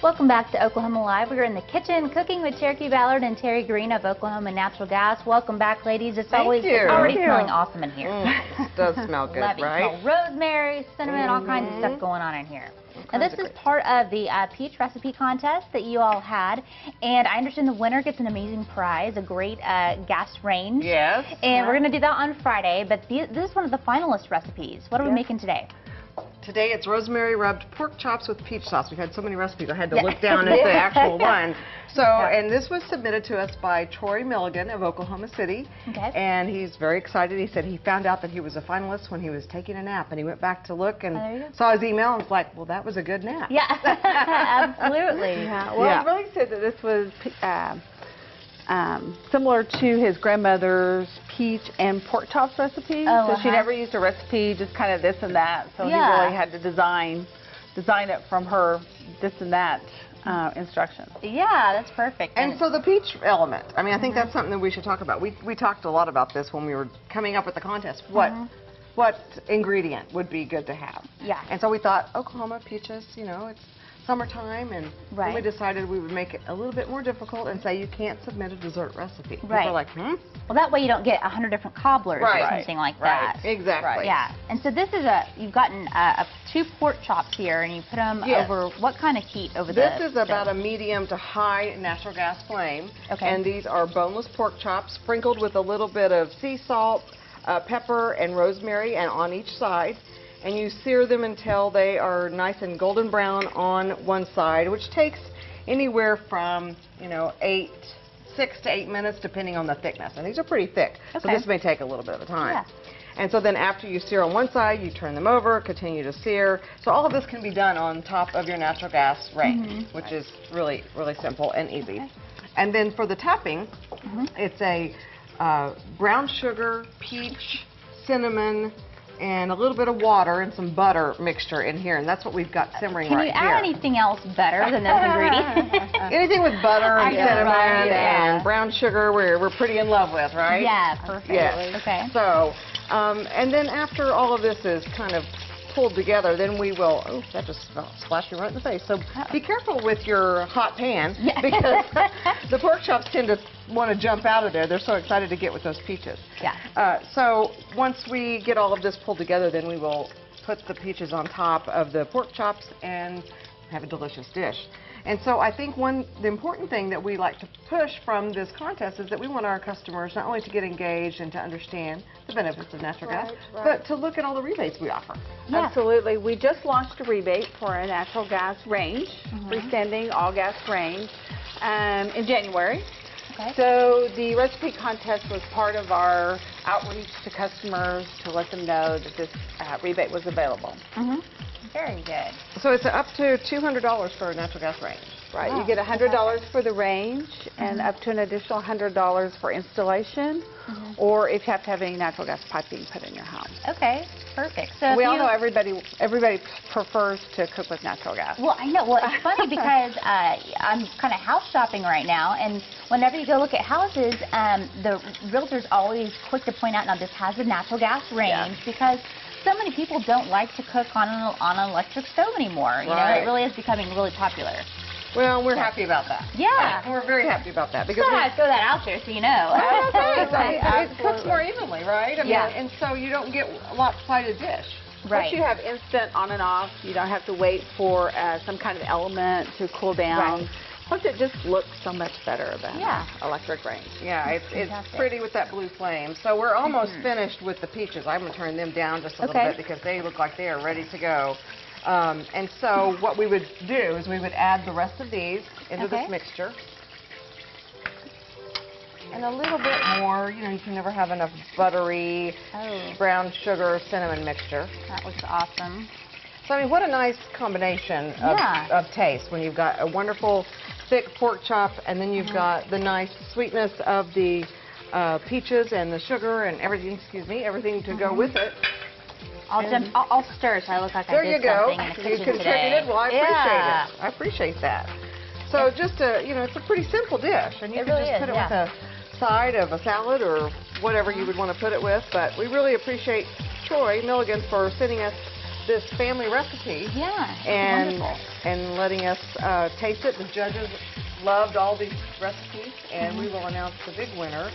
Welcome back to Oklahoma Live. We're in the kitchen cooking with Cherokee Ballard and Terry Green of Oklahoma Natural Gas. Welcome back, ladies. It's always already smelling awesome in here. It does smell good, right? Smell rosemary, cinnamon, all kinds of stuff going on in here. Now this is part of the peach recipe contest that you all had, and I understand the winner gets an amazing prize, a great gas range. Yes. And we're going to do that on Friday, but this is one of the finalist recipes. What are we making today? Today it's rosemary rubbed pork chops with peach sauce. We've had so many recipes, I had to look down at the actual one. So, and this was submitted to us by Troy Milligan of Oklahoma City. Okay. And he's very excited. He said he found out that he was a finalist when he was taking a nap, and he went back to look and saw his email and was like, well, that was a good nap. Yeah, absolutely. Yeah. Well, I'm really excited that this was similar to his grandmother's peach and pork chops recipe. So she never used a recipe, just kind of this and that. So he really had to design it from her this and that instructions. Yeah, that's perfect. And so the peach element, I mean, I think that's something that we should talk about. We talked a lot about this when we were coming up with the contest. What ingredient would be good to have? Yeah. And so we thought, Oklahoma peaches, you know, it's summertime, and then we decided we would make it a little bit more difficult and say you can't submit a dessert recipe. People are like, Well, that way you don't get 100 different cobblers or something like that. Exactly. Yeah. And so this is you've gotten 2 pork chops here, and you put them over what kind of heat over This is about a medium to high natural gas flame. Okay. And these are boneless pork chops sprinkled with a little bit of sea salt, pepper, and rosemary, and on each side. And you sear them until they are nice and golden brown on one side, which takes anywhere from, you know, 6 to 8 minutes, depending on the thickness. And these are pretty thick, so this may take a little bit of time. Yeah. And so then after you sear on one side, you turn them over, continue to sear. So all of this can be done on top of your natural gas range, which is really, really simple and easy. And then for the topping, it's a brown sugar, peach, cinnamon, and a little bit of water and some butter mixture in here, and that's what we've got simmering right here. Can you add anything else better than those ingredients? Anything with butter and cinnamon and brown sugar, we're pretty in love with, right? Yeah, perfect. Yes. Okay. So, and then after all of this is kind of pulled together, then we will, oh, that just splashed me right in the face. So be careful with your hot pan, because the pork chops tend to want to jump out of there. They're so excited to get with those peaches. Yeah. So once we get all of this pulled together, then we will put the peaches on top of the pork chops and have a delicious dish. And so I think the important thing that we like to push from this contest is that we want our customers not only to get engaged and to understand the benefits of natural gas, but to look at all the rebates we offer. Yeah. Absolutely. We just launched a rebate for a natural gas range, freestanding all gas range, in January. Okay. So the recipe contest was part of our outreach to customers to let them know that this rebate was available. Very good. So it's up to $200 for a natural gas range. Right. You get $100 for the range and up to an additional $100 for installation, or if you have to have any natural gas piping put in your home. Okay, perfect. So we all know everybody prefers to cook with natural gas. Well, I know. Well, it's funny because I'm kind of house shopping right now, and whenever you go look at houses, the realtor's always quick to point out, now this has a natural gas range, because so many people don't like to cook on an electric stove anymore. You know, it really is becoming really popular. Well, we're happy about that. Yeah. We're very happy about that. Because I throw that out there so you know. It cooks more evenly, right? I mean, and so you don't get a lopsided dish. Plus you have instant on and off. You don't have to wait for some kind of element to cool down. Plus it just looks so much better than electric range. Yeah, it's pretty with that blue flame. So we're almost finished with the peaches. I'm going to turn them down just a little bit because they look like they are ready to go. And so what we would do is we would add the rest of these into this mixture. And a little bit more, you know, you can never have enough buttery brown sugar cinnamon mixture. That looks awesome. So I mean, what a nice combination of taste when you've got a wonderful thick pork chop, and then you've got the nice sweetness of the peaches and the sugar and everything, everything to go with it. I'll stir so I look like I did something in the kitchen today. You contributed. Well, I appreciate it. I appreciate that. So just you know, it's a pretty simple dish, and you can just put it with a side of a salad or whatever you would want to put it with. But we really appreciate Troy Milligan for sending us this family recipe. Yeah, And wonderful. and letting us taste it. The judges loved all these recipes, and we will announce the big winner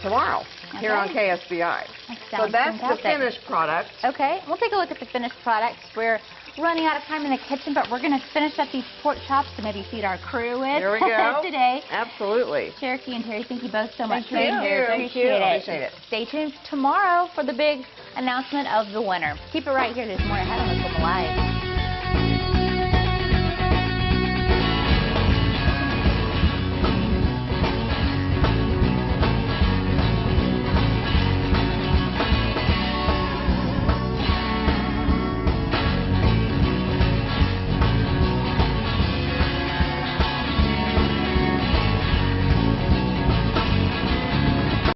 tomorrow here on KSBI. That So sounds that's fantastic. the finished product. Okay, we'll take a look at the finished products. We're running out of time in the kitchen, but we're going to finish up these pork chops to maybe feed our crew with There we go. today. Absolutely. Cherokee and Terry, thank you both so much Thank for being you. here. Thank you. Appreciate it. Stay tuned tomorrow for the big announcement of the winner. Keep it right here. There's more ahead on Oklahoma Live.